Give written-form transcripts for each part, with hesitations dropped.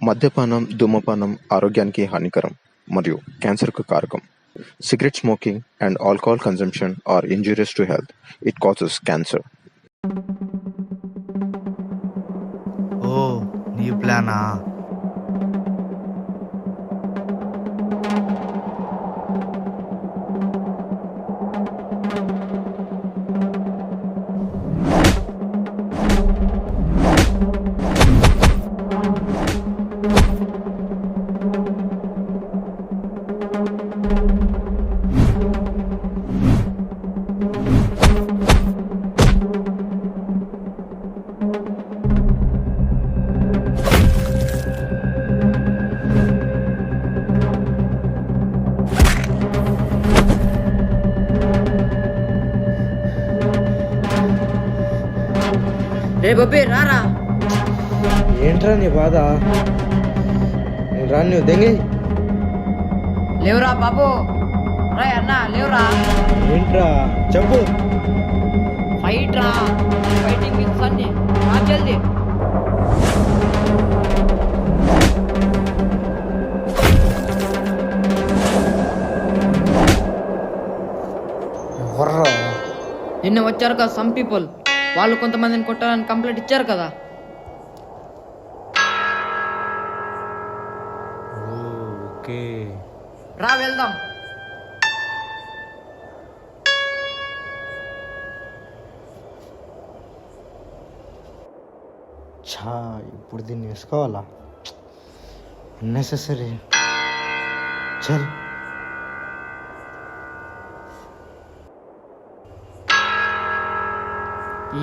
మద్యపానం, ధూమపానం ఆరోగ్యానికి హానికరం మరియు క్యాన్సర్‌కు కారకం. Cigarette smoking and alcohol consumption are injurious to health. It causes cancer. ఓ నీ ప్లానా? రే బొబ్బే రారా. ఏంట్రా నీ బాధ? నేను రాను, నువ్వు దెంగి. లేవురా బాబు. రే అన్న లేవురా. ఏంట్రా చెప్పు. ఫైట్ రా. Fighting with Sunny. రా జల్దీ. ఎవర్రా? నిన్న వచ్చారు కదా సమ్ పీపుల్. వాళ్ళు కొంతమందిని కొట్టాలని కంప్లైంట్ ఇచ్చారు కదా. ఓకే రా వెళ్దాం. ఛా, ఇప్పుడు దీన్ని వేసుకోవాలా? అన్నెసెసరీ. చల్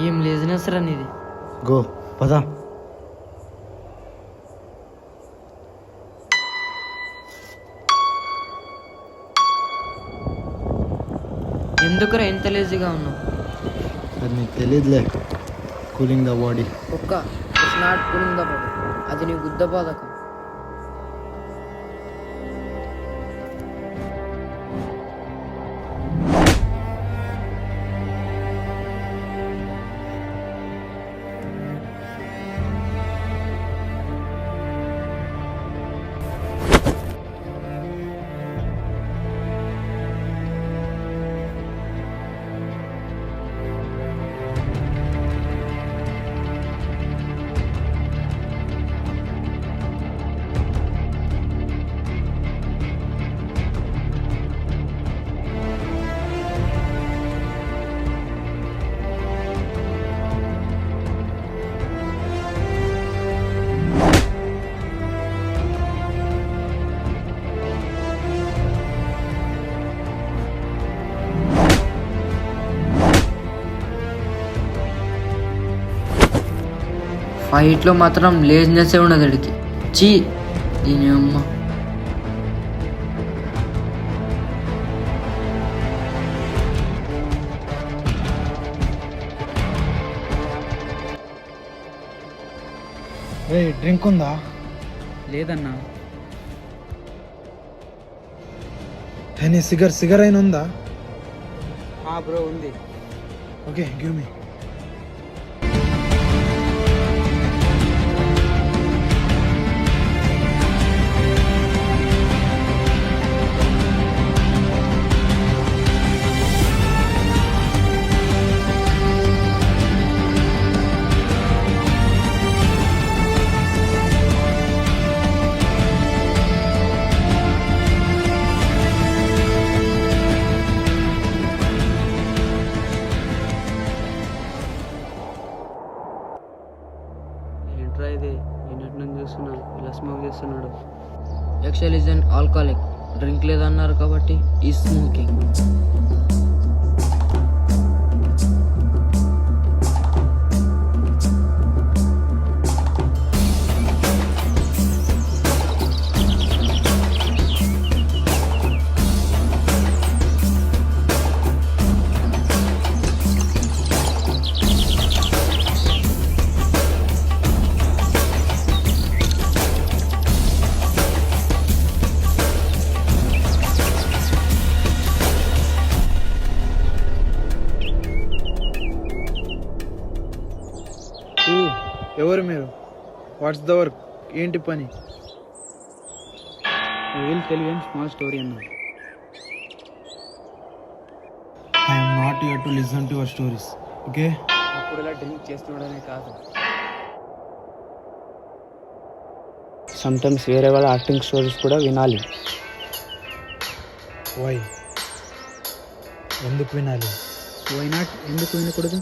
ఏం లేజినెస్ రా నీది. గో పదా. ఎందుకురా ఎంత లేజీగా ఉన్నావు? అది నీకు తెలియదులే. Cooling the body. ఒక్క it's not cooling the body. అది నీ గుద్ద బాధకం. ఫైట్లో మాత్రం లేజినెస్ ఉండదు అడికి. చీ దీని అమ్మ. డ్రింక్ ఉందా? లేదన్నా. సిగర్ అయినా ఉందా? బ్రో ఉంది. Okay give me. Actual is an alcoholic. Drink లేదన్నారు కాబట్టి ఈ స్మోకింగ్. ఎవరు మీరు? What's the work? ఏంటి పని? I will tell you a small story అన్నా. I'm not here to listen to your stories. Okay? అప్పుడు ఇలా డ్రింక్ చేస్తుండడమే కాదు, సమ్టైమ్స్ వేరే వాళ్ళ యాక్టింగ్ స్టోరీస్ కూడా వినాలి. వై? ఎందుకు వినాలి? Why not? ఎందుకు వినకూడదు?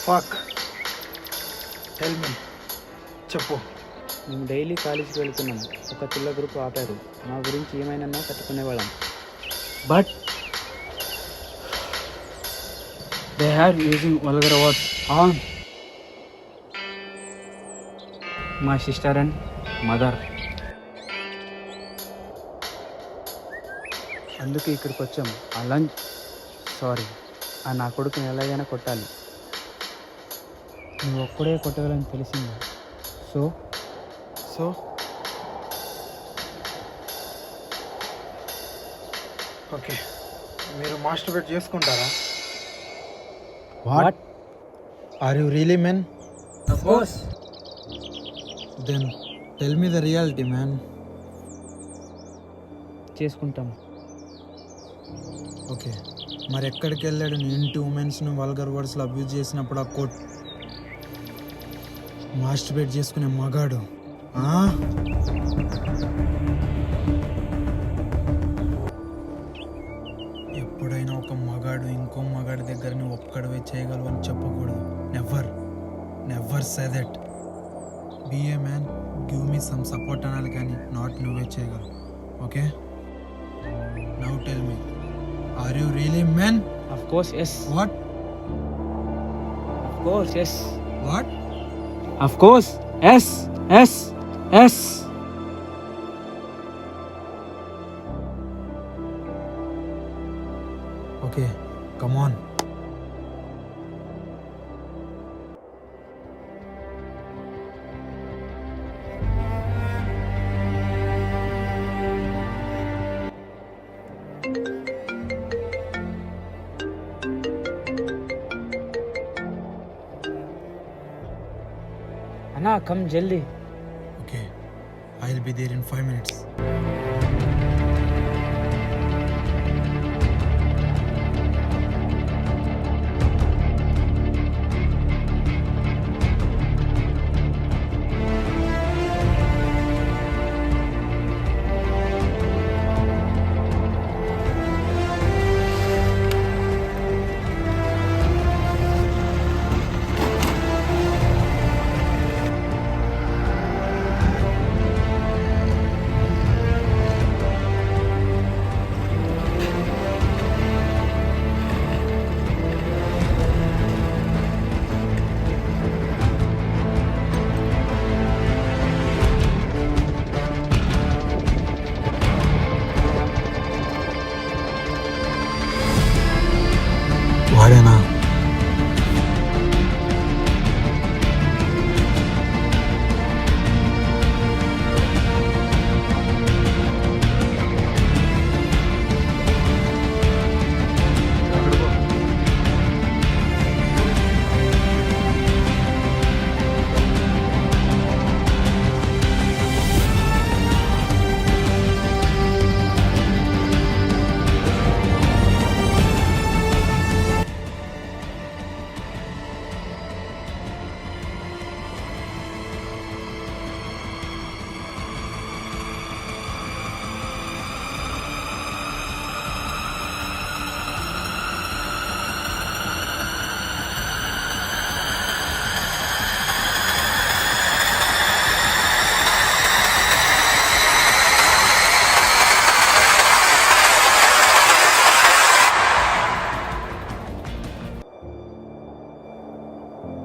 ఫక్. Tell me. చెప్పు. మేము డైలీ కాలేజీకి వెళ్తున్నాం. ఒక పిల్ల గ్రూప్ ఆపారు. మా గురించి ఏమైనా తట్టుకునేవాళ్ళం. But they are using vulgar words on my sister and mother. అందుకే ఇక్కడికి వచ్చాం. ఆ లంచ్ సారీ ఆ నా కొడుకుని ఎలాగైనా కొట్టాలి. నువ్వు ఒక్కడే కొట్టగలని తెలిసింది. సో ఓకే, మీరు మాస్టర్బేట్ చేసుకుంటారా? What? Are you really men? Of course. Then tell me the reality man. చేసుకుంటాం. ఓకే, మరి ఎక్కడికి వెళ్ళాడు నీ ఇంటి ఉమెన్స్ను వల్గర్ వర్డ్స్లో అబ్యూజ్ చేసినప్పుడు ఆ కోట్ మాస్టర్బేట్ చేసుకునే మగాడు? ఎప్పుడైనా ఒక మగాడు ఇంకో మగాడి దగ్గర నువ్వు ఒక్కడవే చేయగలవు అని చెప్పకూడదు. Never say that. Be a man, give me some support అనాలి కానీ నాట్ నువ్వే చేయగలవు. Okay, now tell me, are you really man? Of course yes. What? Of course yes. What? Of course yes. Yes yes. Okay, come on. అన్నా come జల్దీ. Okay, I will be there in 5 minutes. వాడేనా?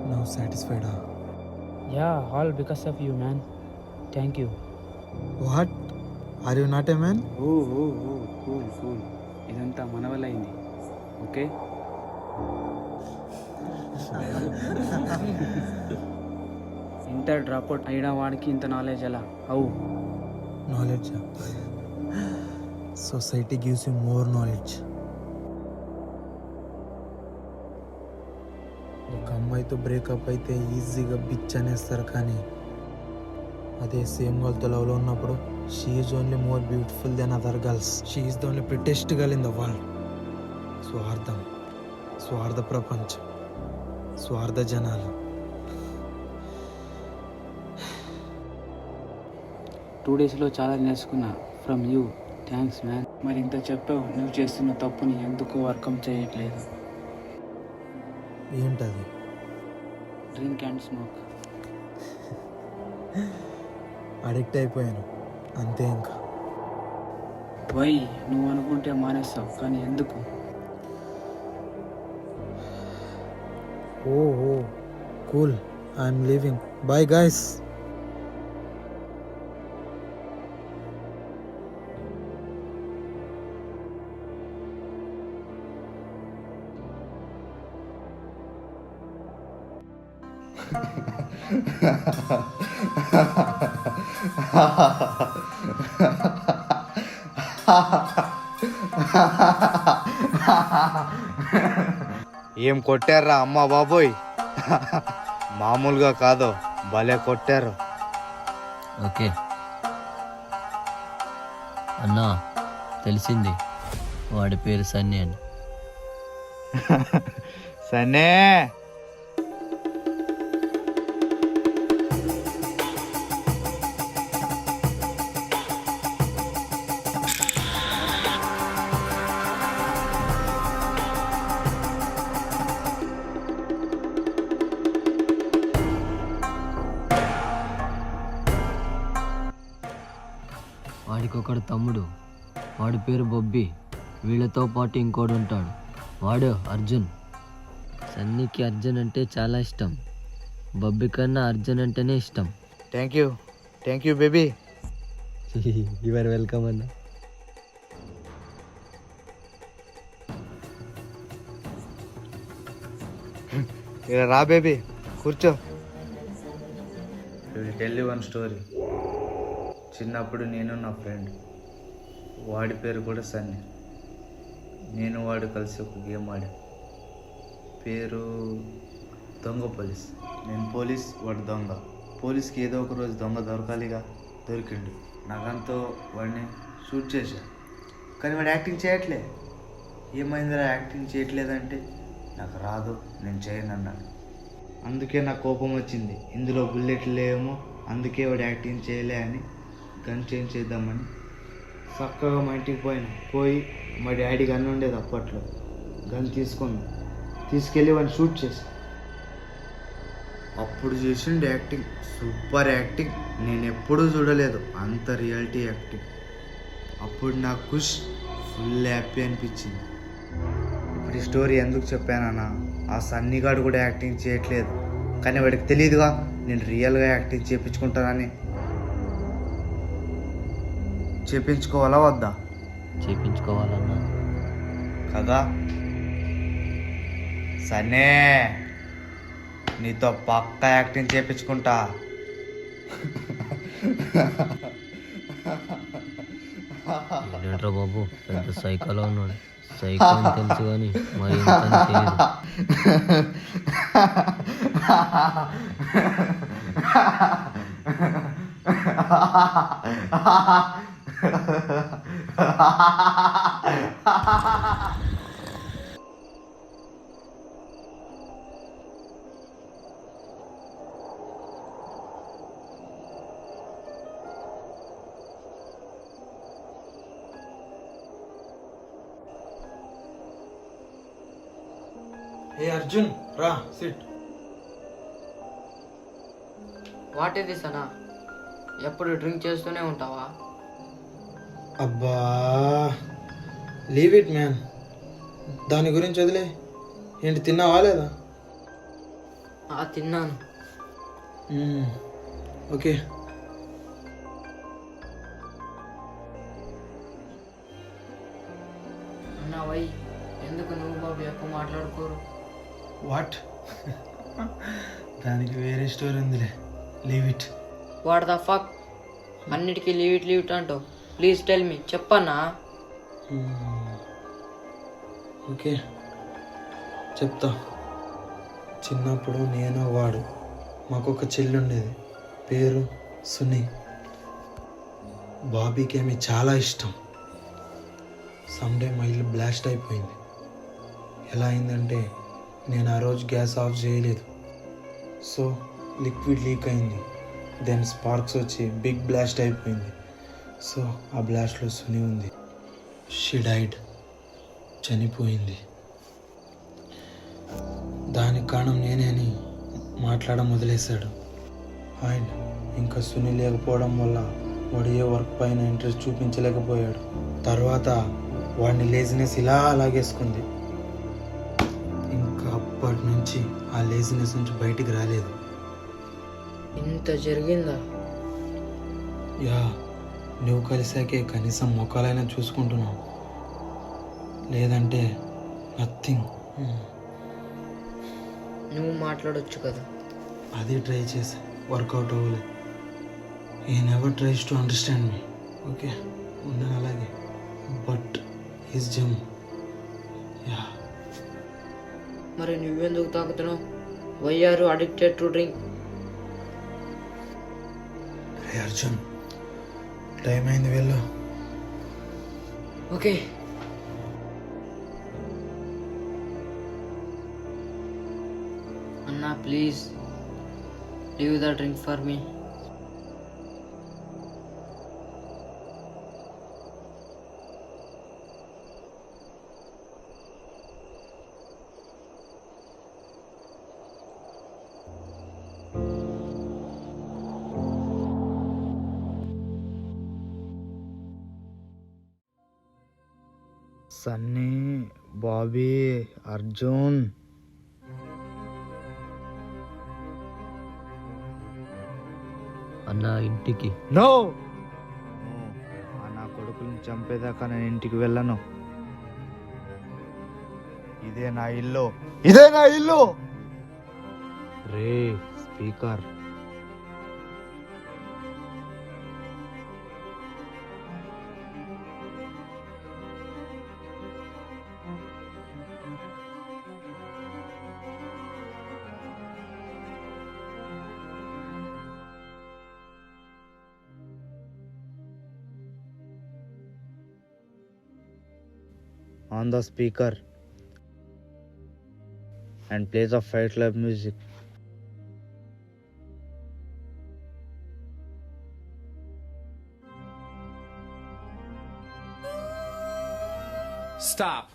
Now satisfied? Yeah all because of you man. Thank you. What? Are you not a man? Oh cool cool. ఇదంతా మన వల్ల అయింది. Okay, inter dropout అయిన వాడికి ఇంత నాలెడ్జ్ ఎలా? అవు Knowledge. Society gives you more knowledge. ఒక అమ్మాయితో బ్రేకప్ అయితే ఈజీగా బిచ్ అనేస్తారు, కానీ అదే సేమ్ గర్ల్తో లవ్లో ఉన్నప్పుడు she is only more beautiful than other girls. She is the only prettiest girl in the world. స్వార్థం, స్వార్థ ప్రపంచం, స్వార్థ జనాలు. 2 డేస్లో చాలా నేర్చుకున్నా ఫ్రమ్ యూ. Thanks man. మరి ఇంత చెప్పావు, నువ్వు చేస్తున్న తప్పుని ఎందుకు వర్కం చేయట్లేదు? ఏంటది? Drink and smoke. అడిక్ట్ అయిపోయాను అంతే. ఇంకా వై? నువ్వు అనుకుంటే మానేస్తావు, కానీ ఎందుకు? Oh cool, I'm leaving. Bye guys. ఏం కొట్టారా అమ్మ బాబోయ్, మామూలుగా కాదు, భలే కొట్టారు. ఓకే అన్నా, తెలిసింది వాడి పేరు సన్నీ అని. సనే వాడికి ఒకడు తమ్ముడు, వాడి పేరు బొబ్బి. వీళ్ళతో పాటు ఇంకోడు ఉంటాడు, వాడు అర్జున్. సన్నీకి అర్జున్ అంటే చాలా ఇష్టం, బొబ్బి కన్నా అర్జున్ అంటేనే ఇష్టం. Thank you baby. Your welcome అన్న. ఇలా రా బేబీ, కూర్చో. Will tell you one story. చిన్నప్పుడు నేను నా ఫ్రెండ్, వాడి పేరు కూడా సన్నీ, నేను వాడు కలిసి ఒక గేమ్ ఆడాం. పేరు దొంగ పోలీస్. నేను పోలీస్, వాడు దొంగ. పోలీస్కి ఏదో ఒక రోజు దొంగ దొరకాలిగా, దొరికిండు. నాకంతో వాడిని షూట్ చేశా, కానీ వాడు యాక్టింగ్ చేయట్లే. ఏమైందిరా యాక్టింగ్ చేయట్లేదంటే, నాకు రాదు, నేను చేయను అన్నాడు. అందుకే నాకు కోపం వచ్చింది. ఇందులో బుల్లెట్లు లేవేమో, అందుకే వాడు యాక్టింగ్ చేయలే అని గన్ చేంజ్ చేద్దామని చక్కగా మా ఇంటికి పోయి మా డాడీ గన్ ఉండేది అప్పట్లో, గన్ తీసుకెళ్ళి వాడిని షూట్ చేసి అప్పుడు చేసిండు యాక్టింగ్. సూపర్ యాక్టింగ్, నేను ఎప్పుడూ చూడలేదు అంత రియాలిటీ యాక్టింగ్. అప్పుడు నాకు ఖుష్, ఫుల్ హ్యాపీ అనిపించింది. ఇప్పుడు ఈ స్టోరీ ఎందుకు చెప్పానన్నా, ఆ సన్నీగాడు కూడా యాక్టింగ్ చేయట్లేదు, కానీ వాడికి తెలియదుగా నేను రియల్గా యాక్టింగ్ చేయించుకుంటానని. చేయించుకోవాలా వద్దా? చేయించుకోవాలన్నా. కదా సనే, నీతో పక్కా యాక్టింగ్ చేయించుకుంటా. ఏంటంట్రా బాబు, పెద్ద సైకోలో ఉన్నాడు. సైకో అని తెలుసు కానీ మరి ఇంత అని తెలియదు. ఏ అర్జున్, రా సిట్. వాట్ ఇది సనా, ఎప్పుడు డ్రింక్ చేస్తూనే ఉంటావా? అబ్బా లీవ్ ఇట్ మ్యాన్, దాని గురించి వదిలే. ఏంటి, తిన్నావా లేదా? తిన్నాను. ఓకే. అన్నా వై, ఎందుకు నువ్వు బాబు ఎక్కువ మాట్లాడుకోరు? వాట్? దానికి వేరే స్టోరీ ఉందిలే, leave it. What the fuck, అన్నిటికీ లీవ్ ఇట్ అంటావు. ప్లీజ్ టెల్ మీ, చెప్పన్నా. ఓకే చెప్తా. చిన్నప్పుడు నేను వాడు మాకు ఒక చెల్లి ఉండేది, పేరు సునీ. బాబీకి ఆమె చాలా ఇష్టం. సమ్డే మా ఇల్లు బ్లాస్ట్ అయిపోయింది. ఎలా అయిందంటే నేను ఆ రోజు గ్యాస్ ఆఫ్ చేయలేదు, సో లిక్విడ్ లీక్ అయింది. దెన్ స్పార్క్స్ వచ్చి బిగ్ బ్లాస్ట్ అయిపోయింది. సో ఆ బ్లాస్ట్లో సునీ ఉంది. షీ డైడ్, చనిపోయింది. దానికి కారణం నేనే అని మాట్లాడడం వదిలేశాడు. అండ్ ఇంకా సునీ లేకపోవడం వల్ల వాడు ఏ వర్క్ పైన ఇంట్రెస్ట్ చూపించలేకపోయాడు. తర్వాత వాడిని లేజినెస్ ఇలా లాగేసుకుంది. ఇంకా అప్పటి నుంచి ఆ లేజినెస్ నుంచి బయటికి రాలేదు. ఇంత జరిగిందా? యా, నువ్వు కలిసాకే కనీసం మొక్కలైనా చూసుకుంటున్నావు, లేదంటే నథింగ్. నువ్వు మాట్లాడొచ్చు కదా. అది ట్రై చేసి వర్కౌట్ అవ్వలేదు. He never tries to understand me. Okay, ఉన్నాను అలాగే, బట్ ఈజ్ జమ్. యా, మరి నువ్వెందుకు తాగుతున్నావు? Why are you addicted to drink? రే అర్జున్, టైం అయింది, వెళ్ళు. ఓకే. అన్నా please leave the drink for me. Sunny, Bobby, Arjun. అన్న ఇంటికి. నో, నా కొడుకుని చంపేదాకా నేను ఇంటికి వెళ్ళను. ఇదే నా ఇల్లు, ఇదే నా ఇల్లు. రే speaker, on the speaker and play the Fight Club music. Stop.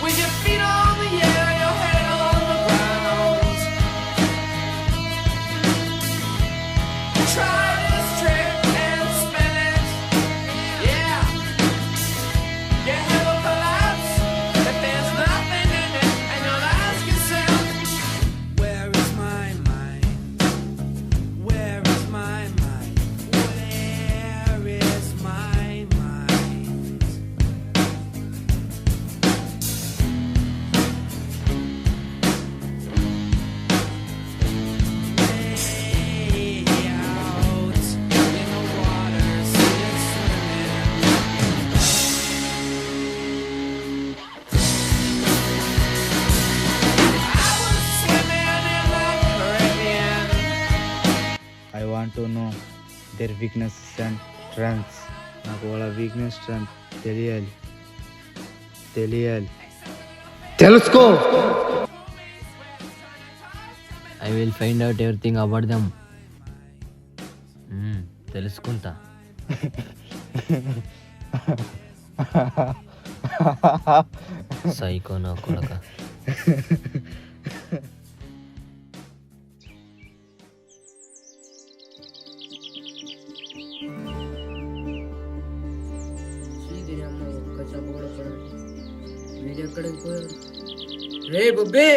With your feet on the air, your head on the ground. Try this trick and spin it. Yeah. Your head will collapse if there's nothing in it, and you'll ask yourself, where is my mind? Where is my mind? Where is my mind? Way out in the water, see it swimming. I was swimming in the Caribbean. I want to know their weaknesses and strengths. నాకు వాళ్ళ weakness strength తెలియాలి. తెలుసుకో. I will find out everything about them. తెలుసుకుంటా. Psycho నా కొడక. దీని అమ్మ ఒక్క చెప్ప కూడా పడదు. వీడు ఎక్కడికి పోయాడు? రే బొబ్బే,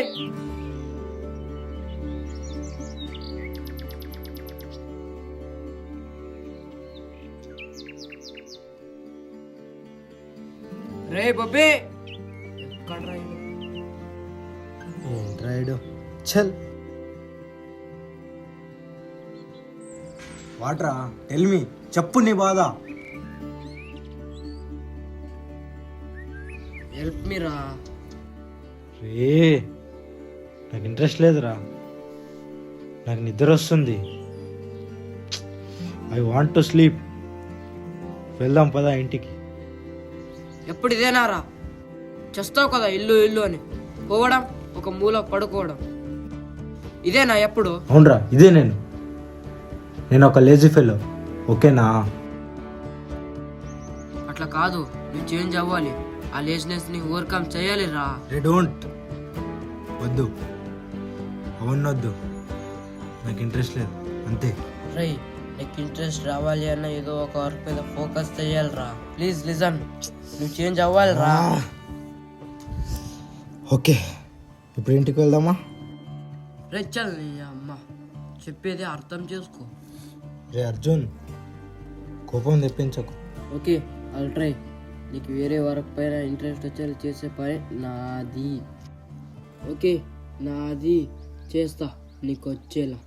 రే బొబ్బే ఎక్కడ రైలు? రైడు చల్ వాట్రా టెల్ మీ చెప్పు నీ బాధ. హెల్ప్ మీ రా. రే నాకు ఇంట్రెస్ట్ లేదురా, నాకు నిద్ర వస్తుంది. I want to sleep. వెళ్దాం పదా ఇంటికి. ఎప్పుడు ఇదేనారా? చేస్తావు కదా ఇల్లు ఇల్లు అని పోవడం, ఒక మూల పడుకోవడం, ఇదేనా ఎప్పుడు? అవునరా ఇదే నేను ఒక లేజీ ఫెలో. ఓకేనా? అట్లా కాదు, నువ్వు చేంజ్ అవ్వాలి. ఆ లేజినెస్ ని ఓవర్కమ్ చేయాలి రా. రే డోంట్, వద్దు అవన్నొద్దు, నాకు ఇంట్రెస్ట్ లేదు అంతే. రే నీకు ఇంట్రెస్ట్ రావాలి అన్న ఏదో ఒక వర్క్ మీద ఫోకస్ చేయాలిరా. ప్లీజ్ లిజన్, నువ్వు చేంజ్ అవ్వాలి రా. ఓకే ఇప్పుడు ఇంటికి వెళ్దామా? రే చల్, నీ అమ్మ చెప్పేది అర్థం చేసుకో. రే అర్జున్ కోపం తెప్పించకు. Okay I'll try. నీకు వేరే వర్క్ పైన ఇంట్రెస్ట్ వచ్చేలా చేసే పని నాది. ఓకే నాది, చేస్తా నీకు వచ్చేలా.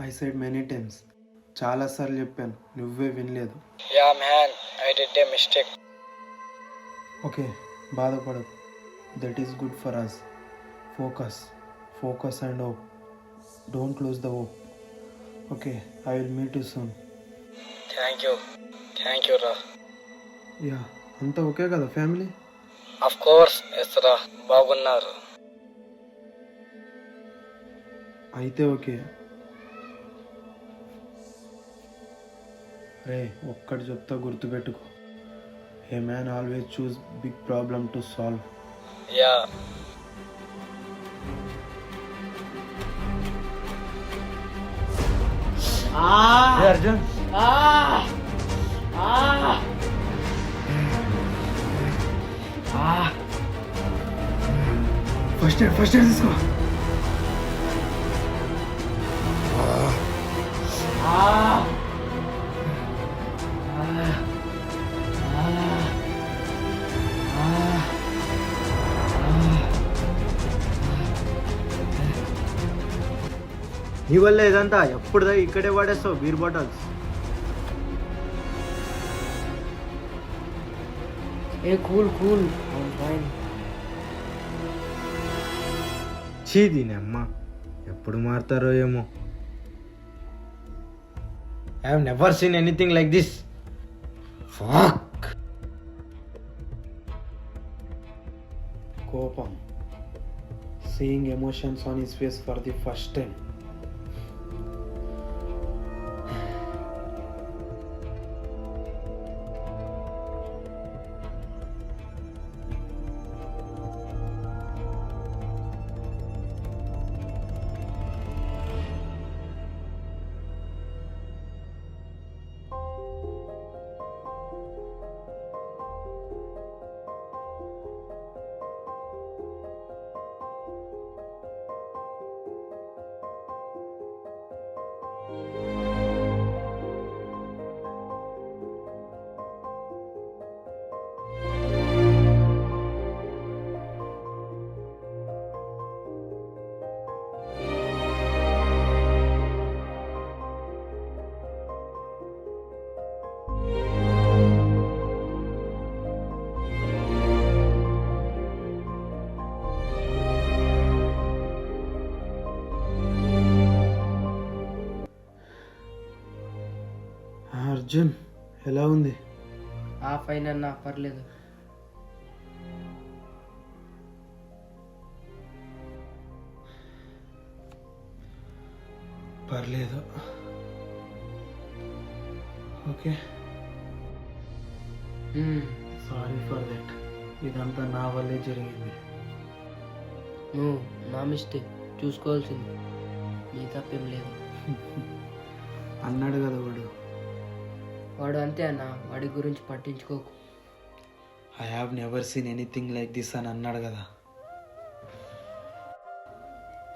ఐ సెడ్ మెనీ టైమ్స్, చాలాసార్లు చెప్పాను, నువ్వే వినలేదు. Yeah man, I did a mistake. Okay బాధపడకు, that is good for us. Focus and hope. Don't close the hope. Okay I will meet you soon. Thank you రా. Yeah అంతా okay కదా family? Of course yes రా, బాగున్నారు. అయితే okay. రే ఒక్కటి చెప్తా గుర్తుపెట్టుకో, a man always chooses big problem to solve. Yeah Arjun first aid తీసుకో. నీ వల్ల ఇదంతా ఎప్పుడు ఇక్కడే వాడేస్తావు బీర్ బాటిల్స్. ఏ కూల్ ఫైన్. చీ దీని అమ్మ, ఎప్పుడు మారుతారో ఏమో. I have never seen anything like this. Fuck. కోపం, seeing emotions on his face for the first time. Arjun ఎలా ఉంది? ఆ ఫైన్ అన్నా పర్లేదు. పర్లేదు ఓకే. సారీ ఫర్ దట్, ఇదంతా నా వల్లే జరిగింది. నువ్వు నా మిస్టేక్ చూసుకోవాల్సింది, నీ తప్పేం లేదు. అన్నాడు కదా వాడు అంతే అన్న, వాడి గురించి పట్టించుకోకు. I have never seen anything like this అని అన్నాడు కదా.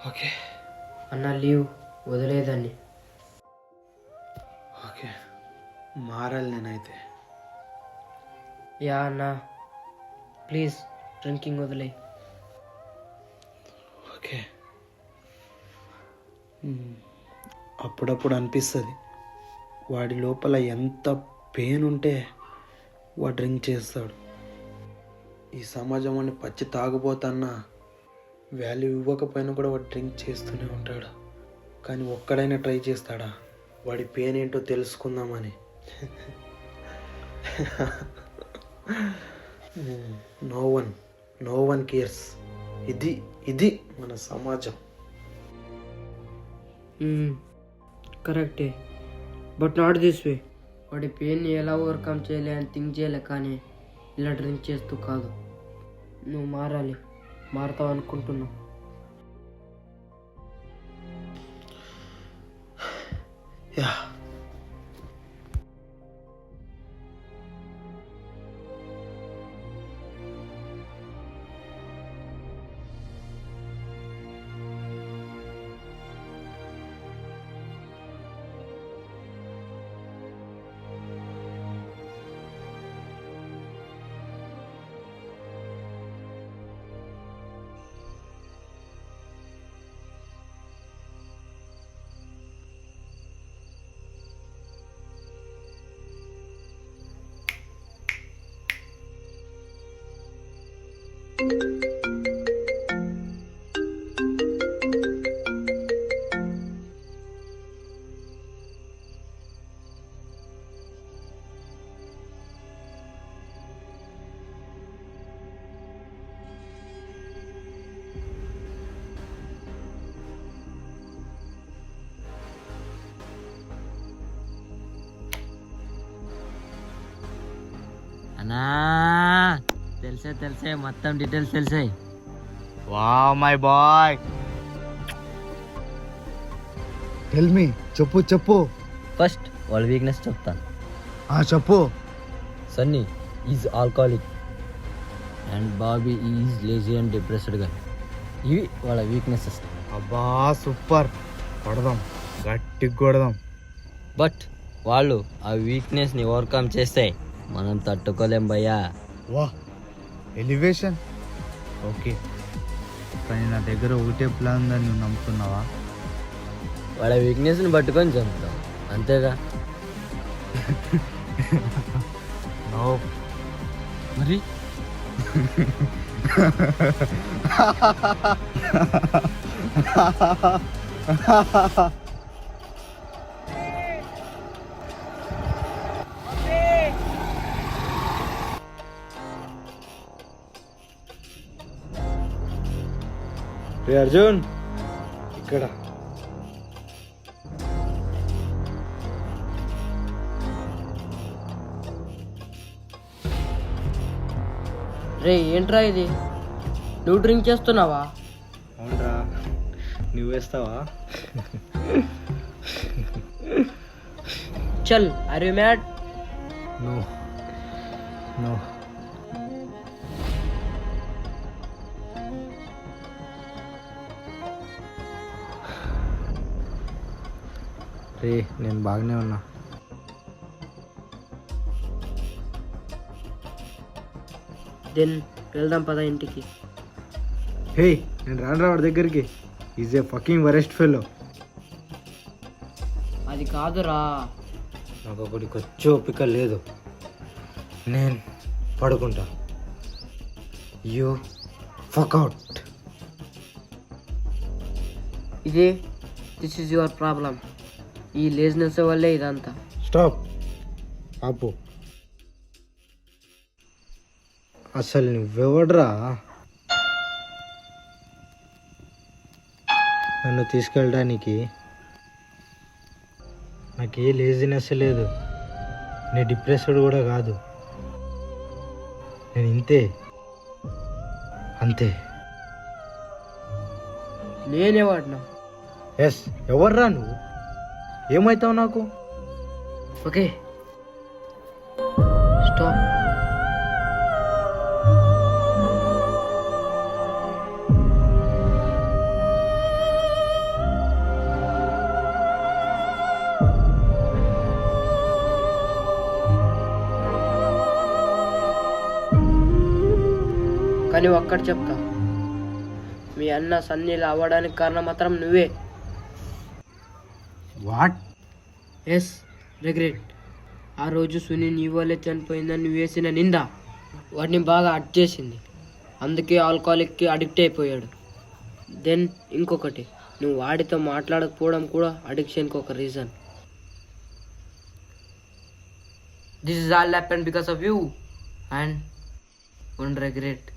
ఓకే అన్న లీవ్ వదిలేదాన్ని. ఓకే మారాలి నేనైతే. యా అన్న, ప్లీజ్ డ్రింకింగ్ వదిలే. ఓకే. అప్పుడప్పుడు అనిపిస్తుంది వాడి లోపల ఎంత పెయిన్ ఉంటే వాడు డ్రింక్ చేస్తాడు. ఈ సమాజం అని పచ్చి తాగుపోతన్నా వాల్యూ ఇవ్వకపోయినా కూడా వాడు డ్రింక్ చేస్తూనే ఉంటాడు. కానీ ఒక్కడైనా ట్రై చేస్తాడా వాడి పెయిన్ ఏంటో తెలుసుకుందామని? No one cares. ఇది మన సమాజం. కరెక్టే, బట్ నాట్ దిస్ వే. వాడి పెయిన్ని ఎలా ఓవర్కమ్ చేయలే అని థింక్ చేయలే, కానీ ఇలా డ్రింక్ చేస్తూ కాదు. నువ్వు మారాలి, మారుతావు అనుకుంటున్నావు. యా. అన్నా తెలిసే మొత్తం డీటెయిల్స్ తెలిసాయి. Wow my boy. Tell me, చెప్పు. ఫస్ట్ వాళ్ళ వీక్నెస్ చెప్తాను. చెప్పు. Sunny is alcoholic and Bobby is lazy and డిప్రెస్డ్గా. ఇవి వాళ్ళ వీక్నెసెస్. అబ్బా సూపర్, కొడదాం, గట్టిగా కొడదాం. బట్ వాళ్ళు ఆ వీక్నెస్ని ఓవర్కమ్ చేస్తే మనం తట్టుకోలేం భయ్యా. వా, ఎలివేషన్. ఓకే, కానీ నా దగ్గర ఒకటే ప్లాన్ ఉందని నువ్వు నమ్ముతున్నావా? వాళ్ళ వీక్నెస్ని పట్టుకొని చంపుతాం, అంతేగా? నో. మరి రే అర్జున్, ఇక్కడ రే ఏంట్రా ఇది, నువ్వు డ్రింక్ చేస్తున్నావా? అవునరా, నువ్వు వేస్తావా? చల్, ఆర్ యు మ్యాడ్? నో. రే నేను బాగానే ఉన్నా. దెన్ వెళ్దాం పద ఇంటికి. హే, నేను రాను వాడి దగ్గరికి. Is a fucking worst fellow. అది కాదురా. నాకు ఒకటి వచ్చే ఓపిక లేదు. నేను పడుకుంటా. You fuck out. This is your problem. ఈ లేజినెస్ వల్లే ఇదంతా. స్టాప్, ఆపు. అసలు నువ్వెవడ్రా నన్ను తీసుకెళ్ళడానికి? నాకు ఏ లేజినెస్ లేదు, నేను డిప్రెస్డ్ కూడా కాదు. నేను ఇంతే, అంతే. నేనే వాడినా. ఎస్, ఎవర్రా నువ్వు? ఏమవుతావు నాకు? Okay, stop. కానీ ఒక్కటి చెప్తా, మీ అన్న సన్నీలు అవ్వడానికి కారణం మాత్రం నువ్వే. వాట్? Yes, regret. ఆ రోజు సునీ నీ వల్లే చనిపోయిందని నువ్వు వేసిన నింద వాడిని బాగా అడ్ చేసింది. అందుకే ఆల్కహాలిక్కి అడిక్ట్ అయిపోయాడు. దెన్ ఇంకొకటి, నువ్వు వాడితో మాట్లాడకపోవడం కూడా అడిక్షన్కి ఒక reason. This is all happen because of you and one regret.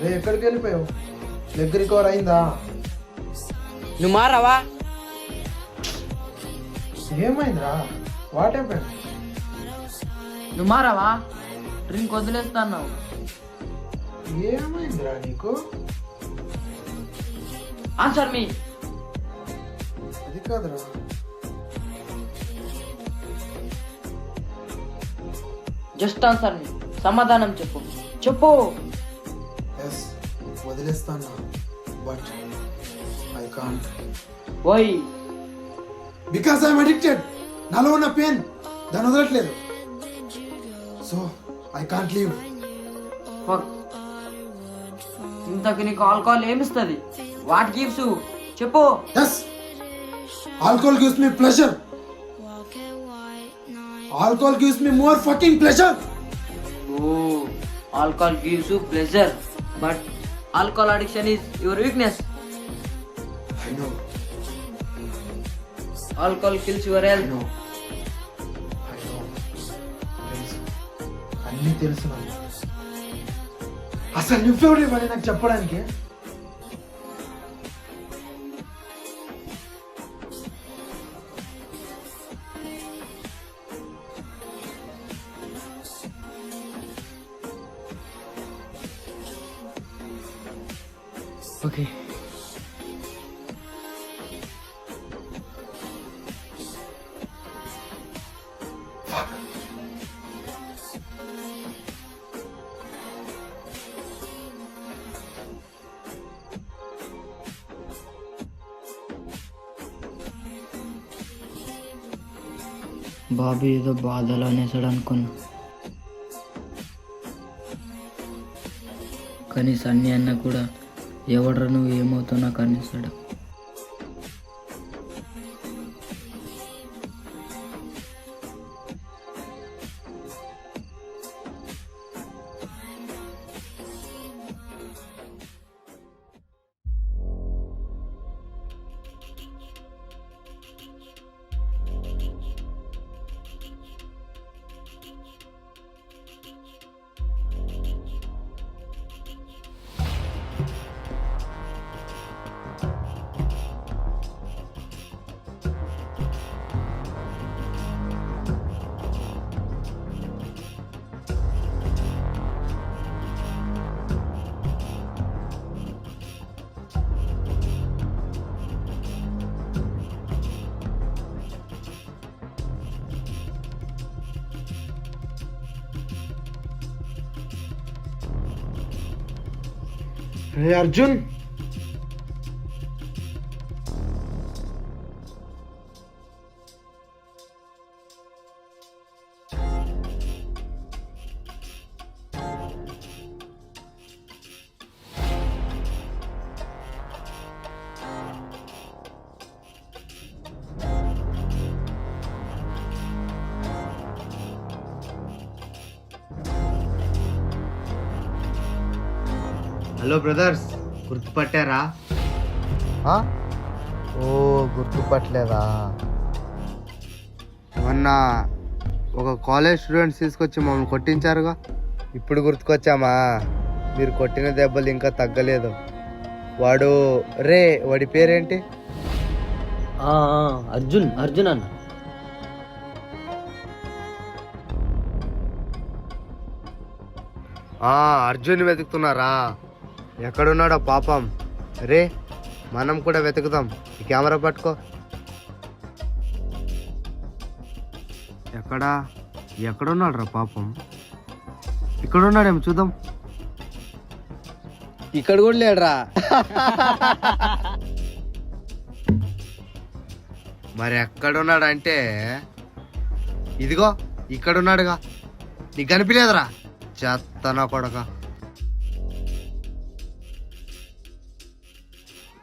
రే ఎక్కడికి వెళ్ళిపోయావు? లెగ్ రికవర్ అయిందా? నువ్వు మారావా? ఏమైందిరా? What happened? నువ్వు మారావా? డ్రింక్ వదిలేస్తాను. ఏమైందిరా నీకు? Answer me. అది కాదురా. Just answer me. సమాధానం చెప్పు. చెప్పు. ఎస్, వదిలేస్తాను. But I can't. Why? Because I'm addicted. నాలో ఉన్న పెయిన్ దాన్ని వదలట్లేదు. So I can't leave. ఇంతకు నీకు ఆల్కహాల్ ఏమిస్తుంది? What gives you? చెప్పు. Yes, alcohol gives me pleasure. Alcohol gives me more fucking pleasure. Oh, alcohol gives you pleasure, but alcohol addiction is your weakness. I know. Alcohol kills your I health. know. తెలుసు, అన్నీ తెలుసు నాకు. అసలు నువ్వెవడే మరి నాకు చెప్పడానికి? Okay. బాబు ఏదో బాధలో అనేసాడు అనుకున్నా, కానీ సన్నీ అన్న కూడా ఎవడ్రా నువ్వు ఏమవుతావు నాకు అనేసాడు. రే అర్జున్, హలో బ్రదర్స్, గుర్తుపట్టారా? ఓ గుర్తుపట్టలేదా? మొన్న ఒక కాలేజ్ స్టూడెంట్స్ తీసుకొచ్చి మమ్మల్ని కొట్టించారుగా. ఇప్పుడు గుర్తుకొచ్చామా? మీరు కొట్టిన దెబ్బలు ఇంకా తగ్గలేదు. వాడి పేరేంటి? అర్జున్ అన్న. అర్జున్ వెతుకుతున్నారా? ఎక్కడున్నాడో పాపం. రే మనం కూడా వెతుకుదాం. ఈ కెమెరా పట్టుకో. ఎక్కడున్నాడు రా పాపం? ఇక్కడున్నాడేమో చూద్దాం. ఇక్కడ కూడా లేడురా. మరి ఎక్కడున్నాడంటే ఇదిగో ఇక్కడున్నాడుగా. నీకు కనిపించలేదురా? చెత్తనా కొడక.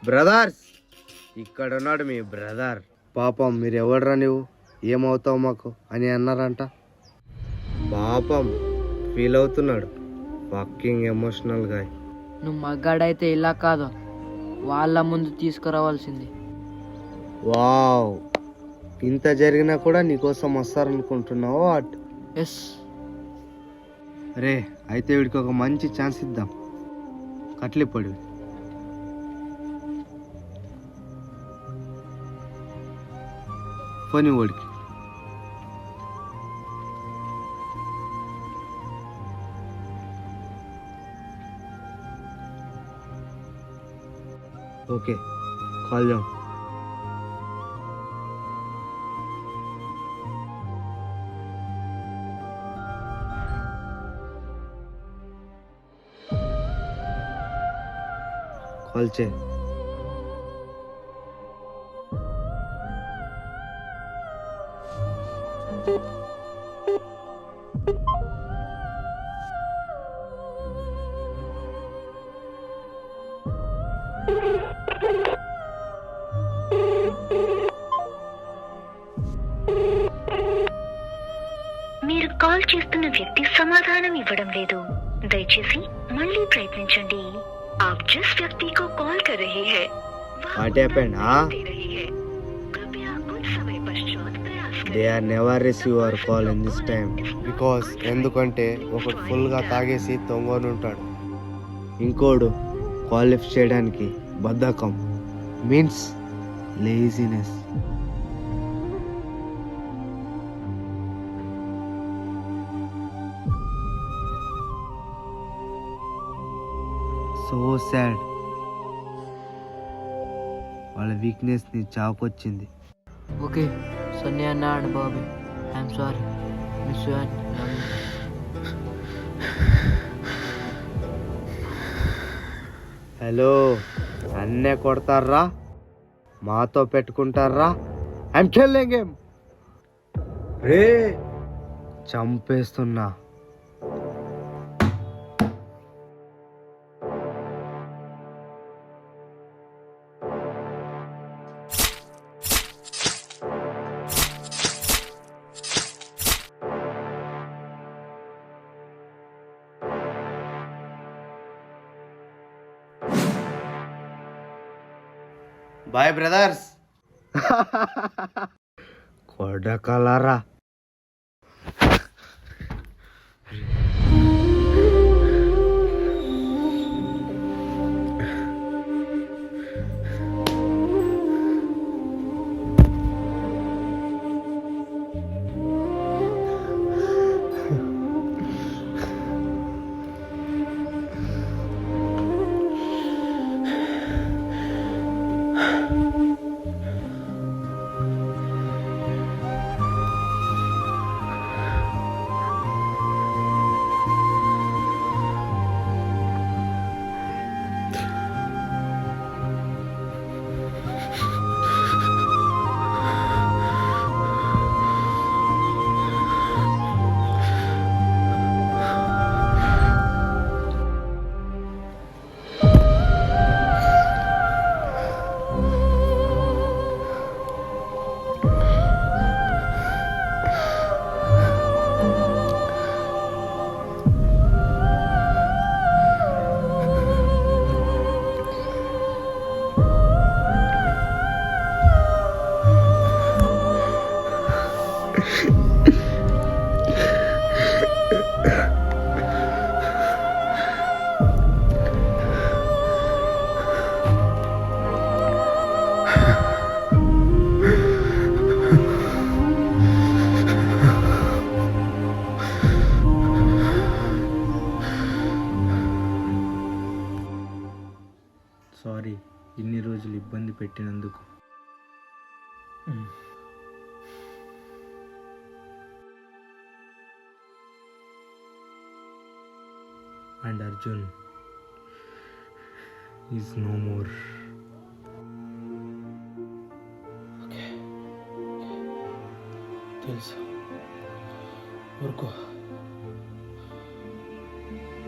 బ్రదర్స్, ఇక్కడున్నాడు మీ బ్రదర్. పాపం మీరు ఎవడరా నువ్వు, ఏమవుతావు మాకు అని అన్నారంట. పాపం ఫీల్ అవుతున్నాడు. ఫకింగ్ ఎమోషనల్ గా. నువ్వు మగ్గాడైతే ఇలా కాదు, వాళ్ళ ముందు తీసుకురావాల్సింది. వావ్, ఇంత జరిగినా కూడా నీకోసం వస్తారనుకుంటున్నావు? ఎస్. రే అయితే వీడికి ఒక మంచి ఛాన్స్ ఇద్దాం. కట్లిపడి పోనీ వాడికి. ఓకే, కాల్ చేయం. కాల్ చేయి. మీరు కాల్ చేస్తున్న వ్యక్తి సమాధానం ఇవ్వడం లేదు. దయచేసి మళ్ళీ ప్రయత్నించండి. आप जिस व्यक्ति को कॉल कर रहे हैं What happened, huh? कृपया कुछ समय पश्चात प्रयास करें. They are never receive your call in this time. Because ఎందుకంటే ఒకడు ఫుల్గా తాగేసి తొంగని ఉంటాడు, ఇంకోడు కాల్ లిఫ్ట్ చేయడానికి బద్ధకం, మీన్స్ లేజినెస్. So sad. వాళ్ళ వీక్నెస్ ని చాకొచ్చింది. ఓకే సోనియా అన్న and Bobby, I'm sorry. Miss you and love you. Hello, అన్నే కొడతారా? మాతో పెట్టుకుంటారా? I'm telling him. రే చంపేస్తున్నా. Bye brothers. కొడకలారా. ఇన్ని రోజులు ఇబ్బంది పెట్టినందుకు. And Arjun is no more. తెలుసు, ఊరుకో.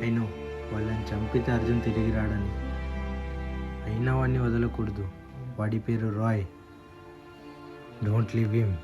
అయినో వాళ్ళని చంపితే అర్జున్ తిరిగి రాడని, అయినా వాడిని వదలకూడదు. వాడి పేరు రాయ్. Don't leave him.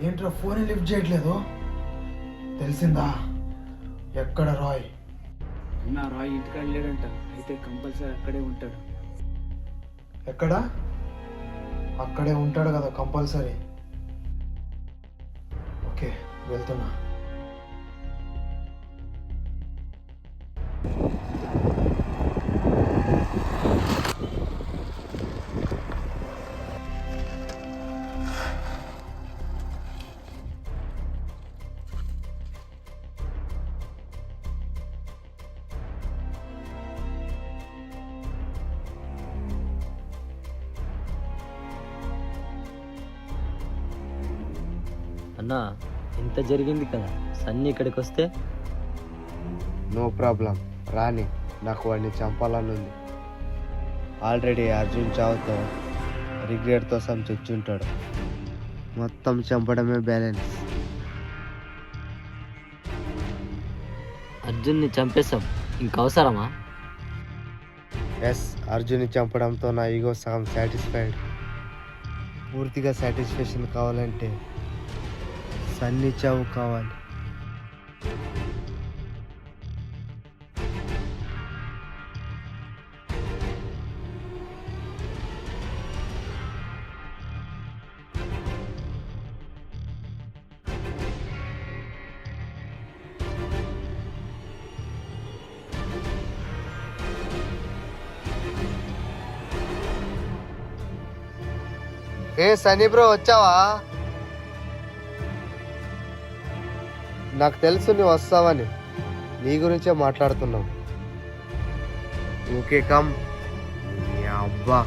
ఏంట్రా ఫోన్ లిఫ్ట్ చేయట్లేదు? తెలిసిందా ఎక్కడ రాయ్? నా రాయ్ ఇంటికాడ లేడంట. అయితే కంపల్సరీ అక్కడే ఉంటాడు. ఎక్కడ? అక్కడే ఉంటాడు కదా కంపల్సరీ. ఓకే, వెళ్తున్నా. అన్నా, ఇంత జరిగింది కదా, సన్నీ ఇక్కడికి వస్తే? నో ప్రాబ్లం, రాని. నాకు వాడిని చంపాలని ఉంది. ఆల్రెడీ అర్జున్ చావుతో రిగ్రెట్తో చచ్చుంటాడు. మొత్తం చంపడమే బ్యాలెన్స్. అర్జున్ని చంపేశాం, ఇంకవసరమా? ఎస్, అర్జున్ని చంపడంతో నా ఈగో సగం సాటిస్ఫైడ్. పూర్తిగా సాటిస్ఫాక్షన్ కావాలంటే సన్నీ చావు కావాలి. ఏ సన్నీ బ్రో, వచ్చావా? నాకు తెలుసు నువ్వు వస్తావని. నీ గురించే మాట్లాడుతున్నావు. Okay come. అబ్బా,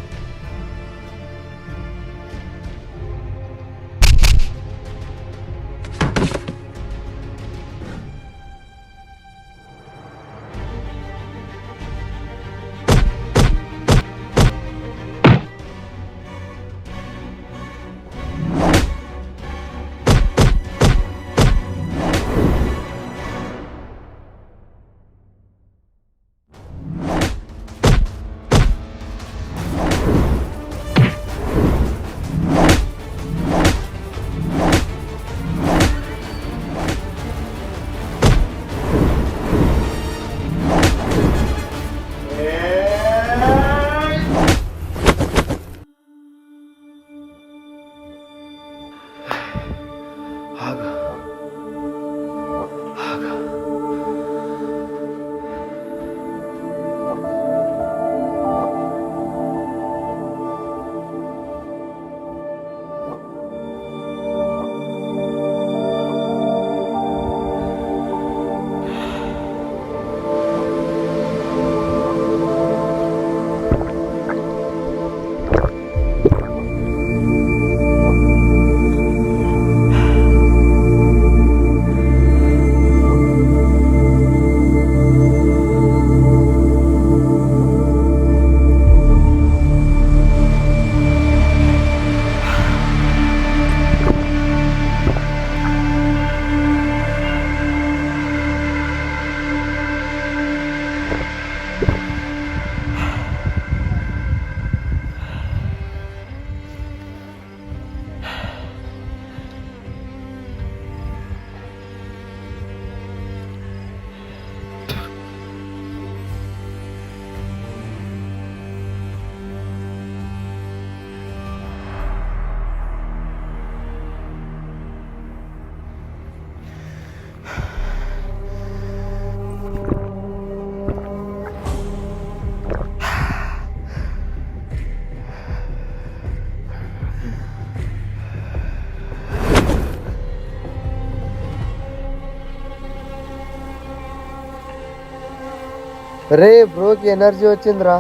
రే బ్రోకి ఎనర్జీ వచ్చిందిరా.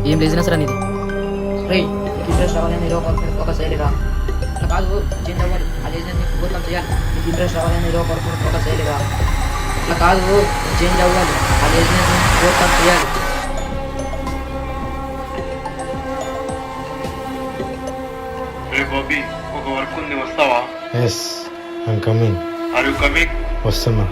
ఏం బిజినెస్ రా నీది? రే ఇంట్రెస్ట్ రావాలని ఏదో ఒక సైడ్ రా. అట్లా కాదు, చేంజ్ అవ్వాలి. ఆ బిజినెస్ నీకు పూర్తం చేయాలి. నీకు ఇంట్రెస్ట్ రావాలని ఏదో ఒక సైడ్ రా. అట్లా కాదు, చేంజ్ అవ్వాలి. ఆ బిజినెస్ పూర్తం చేయాలి. బాబీ, ఒక వర్క్ ఉంది, వస్తావా? Yes I'm coming. Are you coming? వస్తున్నా.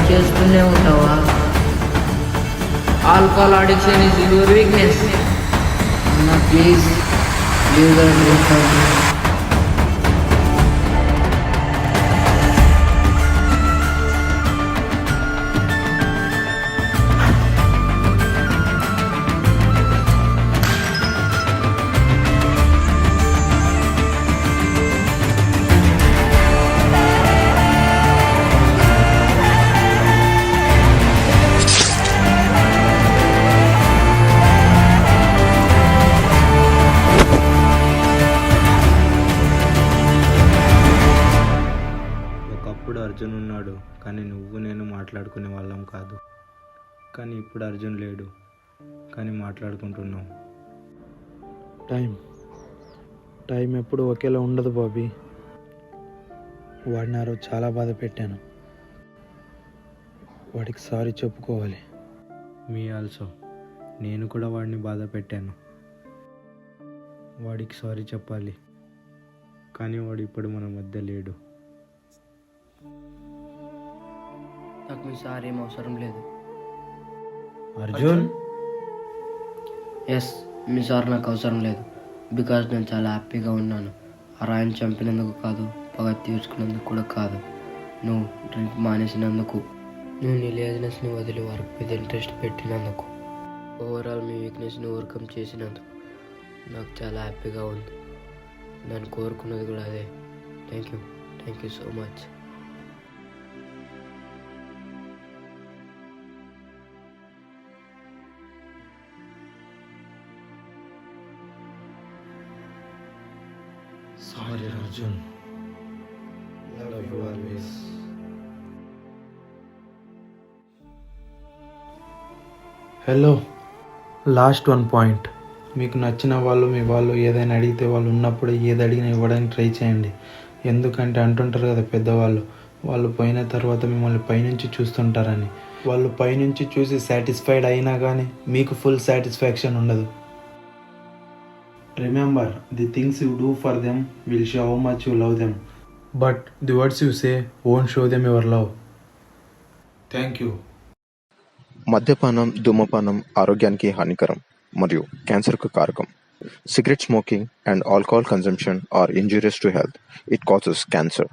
చేస్తూనే ఉంటావా? Alcohol addiction is your weakness. Please leave the drink. ఒకప్పుడు అర్జున్ ఉన్నాడు, కానీ నువ్వు నేను మాట్లాడుకునే వాళ్ళం కాదు. కానీ ఇప్పుడు అర్జున్ లేడు, కానీ మాట్లాడుకుంటున్నాం. టైం ఎప్పుడు ఒకేలా ఉండదు బాబీ. వాడిని ఆ రోజు చాలా బాధ పెట్టాను. వాడికి సారీ చెప్పుకోవాలి. Me also. నేను కూడా వాడిని బాధ పెట్టాను. వాడికి సారీ చెప్పాలి, కానీ వాడు ఇప్పుడు మన మధ్య లేడు. నాకు మీ సార్ ఏం అవసరం లేదు. అర్జున్, ఎస్, మీ సార్ నాకు అవసరం లేదు. బికాజ్ నేను చాలా హ్యాపీగా ఉన్నాను. ఆ రాయిని చంపినందుకు కాదు, పగ తీర్చుకున్నందుకు కూడా కాదు, నువ్వు డ్రింక్ మానేసినందుకు, నువ్వు నీ లేజినెస్ని వదిలి వర్క్ మీద ఇంట్రెస్ట్ పెట్టినందుకు, ఓవరాల్ మీ వీక్నెస్ని ఓవర్కమ్ చేసినందుకు నాకు చాలా హ్యాపీగా ఉంది. నేను కోరుకున్నది కూడా అదే. Thank you so much. Sorry Arjun, love you always. Hello, last 1 point. మీకు నచ్చిన వాళ్ళు, మీ వాళ్ళు ఏదైనా అడిగితే వాళ్ళు ఉన్నప్పుడు ఏది అడిగినా ఇవ్వడానికి ట్రై చేయండి. ఎందుకంటే అంటుంటారు కదా పెద్దవాళ్ళు, వాళ్ళు పోయిన తర్వాత మిమ్మల్ని పైనుంచి చూస్తుంటారని. వాళ్ళు పైనుంచి చూసి సాటిస్ఫైడ్ అయినా కానీ మీకు ఫుల్ సాటిస్ఫాక్షన్ ఉండదు. Remember, the things you do for them will show how much you love them, but the words you say won't show them your love. Thank you. మద్యపానం, ధూమపానం ఆరోగ్యానికి హానికరం మరియు క్యాన్సర్కు కారకం. Cigarette smoking and alcohol consumption are injurious to health. It causes cancer.